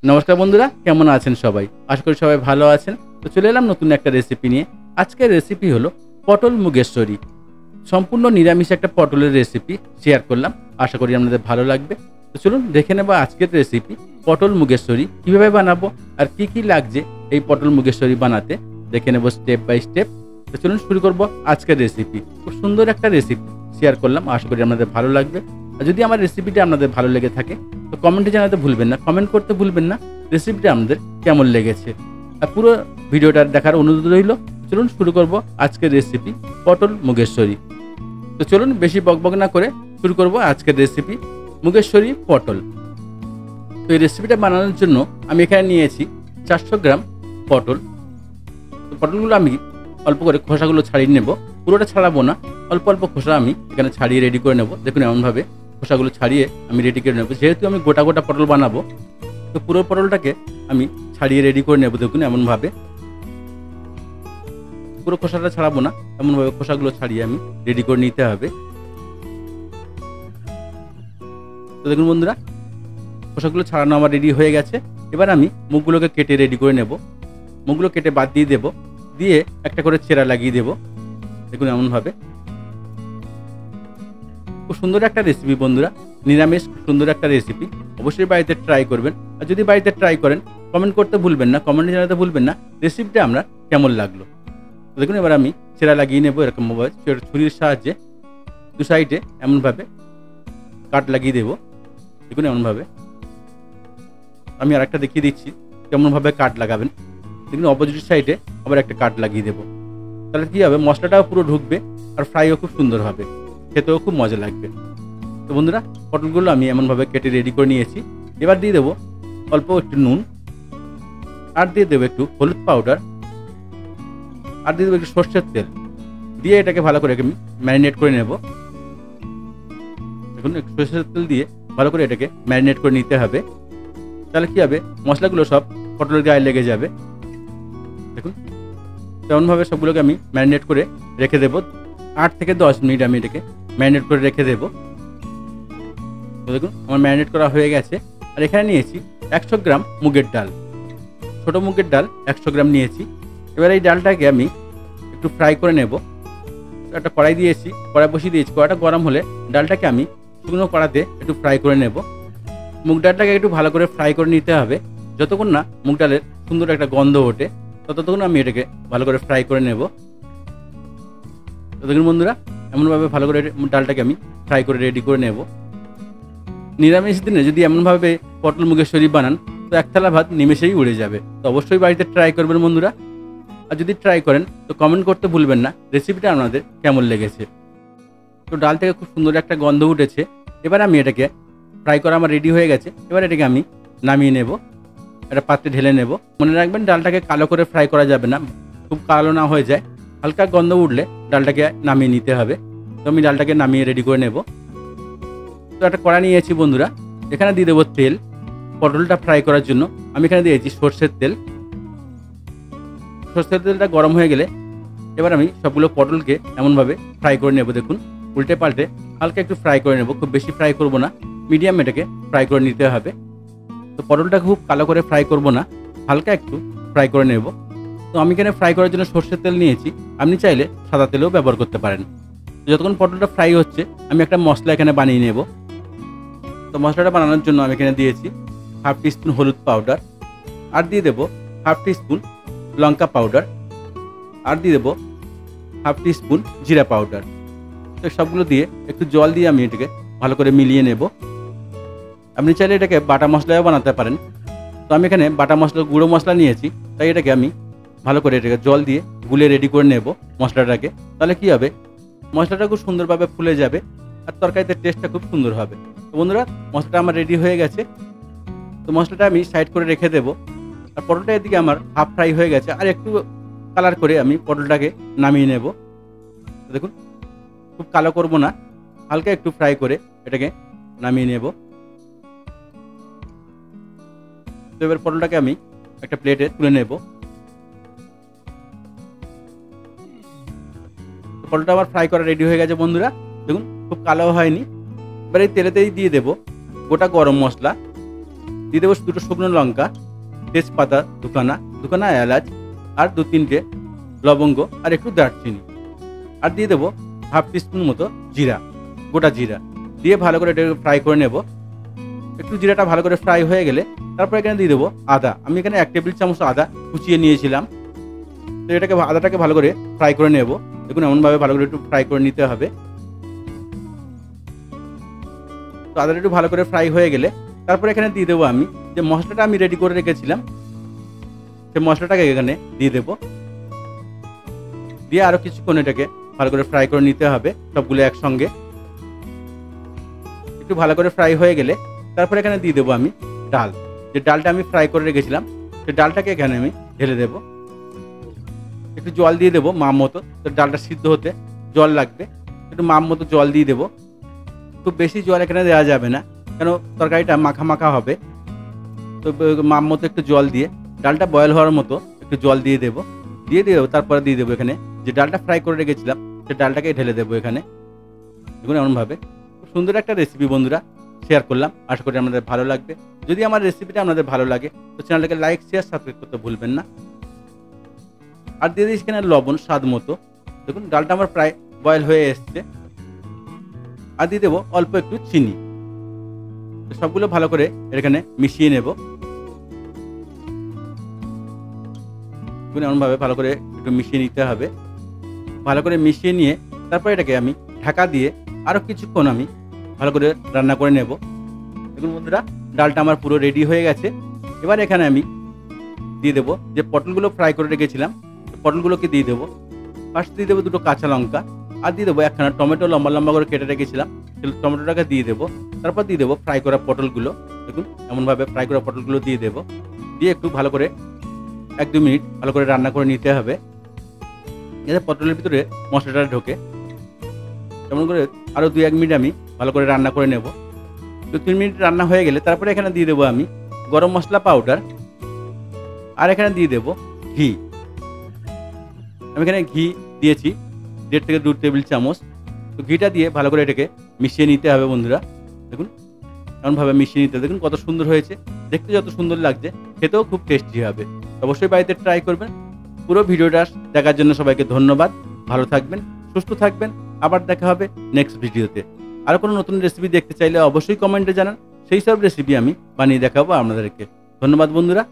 নমস্কার বন্ধুরা, কেমন আছেন সবাই? আশা করি সবাই ভালো আছেন। তো চলে এলাম নতুন একটা রেসিপি নিয়ে। আজকের রেসিপি হলো পটল মুগেশ্বরী। সম্পূর্ণ নিরামিষ একটা পটলের রেসিপি শেয়ার করলাম, আশা করি আপনাদের ভালো লাগবে। তো চলুন দেখে নেব আজকের রেসিপি পটল মুগেশ্বরী কীভাবে বানাবো আর কি কি লাগছে এই পটল মুগেশ্বরী বানাতে, দেখে নেব স্টেপ বাই স্টেপ। তো চলুন শুরু করব আজকের রেসিপি। খুব সুন্দর একটা রেসিপি শেয়ার করলাম, আশা করি আপনাদের ভালো লাগবে। আর যদি আমার রেসিপিটা আপনাদের ভালো লেগে থাকে তো কমেন্টে জানাতে ভুলবেন না, কমেন্ট করতে ভুলবেন না রেসিপিটা আপনাদের কেমন লেগেছে। আর পুরো ভিডিওটা দেখার অনুরোধ রইল। চলুন শুরু করব আজকের রেসিপি পটল মুগেশ্বরী। তো চলুন বেশি বকবক না করে শুরু করব আজকের রেসিপি মুগেশ্বরী পটল। তো এই রেসিপিটা বানানোর জন্য আমি এখানে নিয়েছি 400 গ্রাম পটল। তো পটলগুলো আমি অল্প করে খোসাগুলো ছাড়িয়ে নেব, পুরোটা ছাড়াবো না, অল্প অল্প খোসা আমি এখানে ছাড়িয়ে রেডি করে নেব। দেখুন এমনভাবে খোসাগুলো ছাড়িয়ে আমি রেডি করে নেব। যেহেতু আমি গোটা গোটা পটল বানাবো তো পুরো পটলটাকে আমি ছাড়িয়ে রেডি করে নেব। দেখুন এমনভাবে পুরো খোসাটা ছাড়াবো না, এমনভাবে খোসাগুলো ছাড়িয়ে আমি রেডি করে নিতে হবে। তো দেখুন বন্ধুরা, খোসাগুলো ছাড়ানো আমার রেডি হয়ে গেছে। এবার আমি মুখগুলোকে কেটে রেডি করে নেব। মুখগুলো কেটে বাদ দিয়ে দেবো, দিয়ে একটা করে চেরা লাগিয়ে দেবো। দেখুন এমনভাবে। খুব সুন্দর একটা রেসিপি বন্ধুরা, নিরামিষ সুন্দর একটা রেসিপি, অবশ্যই বাড়িতে ট্রাই করবেন। আর যদি বাড়িতে ট্রাই করেন কমেন্ট করতে ভুলবেন না, কমেন্টে জানাতে ভুলবেন না রেসিপিটা আমরা কেমন লাগলো। দেখুন এবার আমি চেরা লাগিয়ে নেবো এরকমভাবে ছুরির সাহায্যে দু সাইডে এমনভাবে কাট লাগিয়ে দেবো। দেখুন এমনভাবে আমি আর একটা দেখিয়ে দিচ্ছি কেমনভাবে কাট লাগাবেন। দেখুন অপোজিট সাইডে আবার একটা কাট লাগিয়ে দেবো। তাহলে কী হবে, মশলাটাও পুরো ঢুকবে আর ফ্রাইও খুব সুন্দর হবে, খেতেও খুব মজা লাগবে। তো বন্ধুরা, পটলগুলো আমি এমনভাবে কেটে রেডি করে নিয়েছি। এবার দিয়ে দেবো অল্প একটু নুন, আর দিয়ে দেবো একটু হলুদ পাউডার, আর দিয়ে দেবো একটু সর্ষের তেল, দিয়ে এটাকে ভালো করে আমি ম্যারিনেট করে নেব। দেখুন একটু সর্ষের তেল দিয়ে ভালো করে এটাকে ম্যারিনেট করে নিতে হবে। তাহলে কী হবে, মশলাগুলো সব পটলের গায়ে লেগে যাবে। দেখুন তেমনভাবে সবগুলোকে আমি ম্যারিনেট করে রেখে দেবো। 8 থেকে 10 মিনিট আমি এটাকে ম্যারিনেট করে রেখে দেবো। তো দেখুন আমার ম্যারিনেট করা হয়ে গেছে। আর এখানে নিয়েছি 100 গ্রাম মুগের ডাল, ছোটো মুগের ডাল 100 গ্রাম নিয়েছি। এবার এই ডালটাকে আমি একটু ফ্রাই করে নেব। একটা কড়াই দিয়েছি, কড়াই বসিয়ে দিয়েছি, কড়াইটা গরম হলে ডালটাকে আমি শুকনো কড়াতে একটু ফ্রাই করে নেব। মুগ ডালটাকে একটু ভালো করে ফ্রাই করে নিতে হবে, যতক্ষণ না মুগ ডালের সুন্দর একটা গন্ধ ওঠে ততক্ষণ আমি এটাকে ভালো করে ফ্রাই করে নেব। তো দেখুন বন্ধুরা, এমনভাবে ভালো করে ডালটাকে আমি ফ্রাই করে রেডি করে নেব। নিরামিষ দিনে যদি এমনভাবে পটল মুগেশ্বরী বানান তো এক থালা ভাত নিমেষেই উড়ে যাবে। তো অবশ্যই বাড়িতে ট্রাই করবেন বন্ধুরা। আর যদি ট্রাই করেন তো কমেন্ট করতে ভুলবেন না রেসিপিটা আপনাদের কেমন লেগেছে। তো ডাল থেকে খুব সুন্দর একটা গন্ধ উঠেছে। এবার আমি এটাকে ফ্রাই করা আমার রেডি হয়ে গেছে। এবার এটাকে আমি নামিয়ে নেব, একটা পাত্রে ঢেলে নেব। মনে রাখবেন ডালটাকে কালো করে ফ্রাই করা যাবে না, খুব কালো না হয়ে যায়, হালকা গন্ধ উঠলে ডালটাকে নামিয়ে নিতে হবে। তো আমি ডালটাকে নামিয়ে রেডি করে নেব। তো একটা কড়া নিয়েছি বন্ধুরা, এখানে দিয়ে দেবো তেল। পটলটা ফ্রাই করার জন্য আমি এখানে দিয়েছি সর্ষের তেল। সর্ষের তেলটা গরম হয়ে গেলে এবার আমি সবগুলো পটলকে এমনভাবে ফ্রাই করে নেব। দেখুন উল্টে পাল্টে হালকা একটু ফ্রাই করে নেব, খুব বেশি ফ্রাই করব না, মিডিয়াম এটাকে ফ্রাই করে নিতে হবে। তো পটলটা খুব কালো করে ফ্রাই করব না, হালকা একটু ফ্রাই করে নেব। তো আমি এখানে ফ্রাই করার জন্য সর্ষের তেল নিয়েছি, আপনি চাইলে সাদা তেলও ব্যবহার করতে পারেন। তো যতক্ষণ পটলটা ফ্রাই হচ্ছে আমি একটা মশলা এখানে বানিয়ে নেব। তো মশলাটা বানানোর জন্য আমি এখানে দিয়েছি 1/2 টিস্পুন হলুদ পাউডার, আর দিয়ে দেবো 1/2 টিস্পুন লঙ্কা পাউডার, আর দিয়ে দেবো 1/2 টিস্পুন জিরা পাউডার। তো সবগুলো দিয়ে একটু জল দিয়ে আমি এটাকে ভালো করে মিলিয়ে নেব। আপনি চাইলে এটাকে বাটা মশলাও বানাতে পারেন। তো আমি এখানে বাটা মশলা গুঁড়ো মশলা নিয়েছি, তাই এটাকে আমি ভালো করে এটাকে জল দিয়ে গুলে রেডি করে নেব মশলাটাকে। তাহলে কী হবে, মশলাটা খুব সুন্দরভাবে ফুলে যাবে আর তরকারিতে টেস্টটা খুব সুন্দর হবে। তো বন্ধুরা, মশলাটা আমার রেডি হয়ে গেছে। তো মশলাটা আমি সাইড করে রেখে দেবো। আর পটলটা এদিকে আমার হাফ ফ্রাই হয়ে গেছে, আর একটু কালার করে আমি পটলটাকে নামিয়ে নেব। দেখুন খুব কালো করব না, হালকা একটু ফ্রাই করে এটাকে নামিয়ে নেব। তো এবার পটলটাকে আমি একটা প্লেটে তুলে নেব। পটলটা আমার ফ্রাই করা রেডি হয়ে গেছে বন্ধুরা। দেখুন খুব কালো হয়নি। এবার এই তেলেতেই দিয়ে দেব গোটা গরম মশলা, দিয়ে দেবো দুটো শুকনো লঙ্কা, তেজপাতা দুখানা এলাচ, আর 2-3টে লবঙ্গ, আর একটু দারচিনি, আর দিয়ে দেবো হাফ টিস্পুন মতো জিরা, গোটা জিরা দিয়ে ভালো করে এটাকে ফ্রাই করে নেব। একটু জিরাটা ভালো করে ফ্রাই হয়ে গেলে তারপর এখানে দিয়ে দেবো আদা। আমি এখানে 1 টেবিল চামচ আদা কুচিয়ে নিয়েছিলাম। তো এটাকে আদাটাকে ভালো করে ফ্রাই করে নেব। দেখুন এমনভাবে ভালো করে একটু ফ্রাই করে নিতে হবে। তো আদাটা একটু ভালো করে ফ্রাই হয়ে গেলে তারপর এখানে দিয়ে দেবো আমি যে মশলাটা আমি রেডি করে রেখেছিলাম, সেই মশলাটাকে এখানে দিয়ে দেবো। দিয়ে আরও কিছুক্ষণ এটাকে ভালো করে ফ্রাই করে নিতে হবে সবগুলো একসঙ্গে। একটু ভালো করে ফ্রাই হয়ে গেলে তারপর এখানে দিয়ে দেবো আমি ডাল। যে ডালটা আমি ফ্রাই করে রেখেছিলাম সেই ডালটাকে এখানে আমি ঢেলে দেবো। একটু জল দিয়ে দেবো মাপ মতো, তো ডালটা সিদ্ধ হতে জল লাগবে, একটু মাপ মতো জল দিয়ে দেবো। খুব বেশি জল এখানে দেওয়া যাবে না, কেন তরকারিটা মাখা মাখা হবে। তো মাপ মতো একটু জল দিয়ে ডালটা বয়েল হওয়ার মতো একটু জল দিয়ে দেবো। তারপরে দিয়ে দেবো এখানে যে ডালটা ফ্রাই করে রেখেছিলাম সেই ডালটাকে ঢেলে দেবো এখানে। দেখুন এমনভাবে খুব সুন্দর একটা রেসিপি বন্ধুরা শেয়ার করলাম, আশা করি আপনাদের ভালো লাগবে। যদি আমার রেসিপিটা আপনাদের ভালো লাগে তো চ্যানেলটাকে লাইক, শেয়ার, সাবস্ক্রাইব করতে ভুলবেন না। আর দিয়ে দিচ্ছি এখানে লবণ স্বাদ মতো। দেখুন ডালটা আমার প্রায় বয়েল হয়ে এসছে। আর দিয়ে দেবো অল্প একটু চিনি। সবগুলো ভালো করে এখানে মিশিয়ে নেব। এমনভাবে ভালো করে একটু মিশিয়ে নিতে হবে। ভালো করে মিশিয়ে নিয়ে তারপর এটাকে আমি ঢাকা দিয়ে আরও কিছুক্ষণ আমি ভালো করে রান্না করে নেব। দেখুন বন্ধুরা ডালটা আমার পুরো রেডি হয়ে গেছে। এবার এখানে আমি দিয়ে দেবো যে পটলগুলো ফ্রাই করে রেখেছিলাম, পটলগুলোকে দিয়ে দেবো। ফার্স্ট দিয়ে দেবো 2টো কাঁচা লঙ্কা, আর দিয়ে দেবো 1খানা টমেটো লম্বা লম্বা করে কেটে রেখেছিলাম, সেই টমেটোটাকে দিয়ে দেবো। তারপর দিয়ে দেবো ফ্রাই করা পটলগুলো। দেখুন এমনভাবে ফ্রাই করা পটলগুলো দিয়ে দেবো। দিয়ে একটু ভালো করে 1-2 মিনিট ভালো করে রান্না করে নিতে হবে, যাতে পটলের ভিতরে মশলাটা ঢোকে। তেমন করে আরও 2-1 মিনিট আমি ভালো করে রান্না করে নেব। 2-3 মিনিট রান্না হয়ে গেলে তারপরে এখানে দিয়ে দেবো আমি গরম মশলা পাউডার, আর এখানে দিয়ে দেবো ঘি। আমি এখানে ঘি দিয়েছি 1.5 থেকে 2 টেবিল চামচ। তো ঘিটা দিয়ে ভালো করে এটাকে মিশিয়ে নিতে হবে বন্ধুরা। দেখুন এমনভাবে মিশিয়ে নিতে, দেখুন কত সুন্দর হয়েছে, দেখতে যত সুন্দর লাগছে খেতেও খুব টেস্টি হবে। অবশ্যই বাড়িতে ট্রাই করবেন। পুরো ভিডিওটা দেখার জন্য সবাইকে ধন্যবাদ। ভালো থাকবেন, সুস্থ থাকবেন। আবার দেখা হবে নেক্সট ভিডিওতে। আর কোনো নতুন রেসিপি দেখতে চাইলে অবশ্যই কমেন্টে জানান, সেই সব রেসিপি আমি বানিয়ে দেখাবো আপনাদেরকে। ধন্যবাদ বন্ধুরা।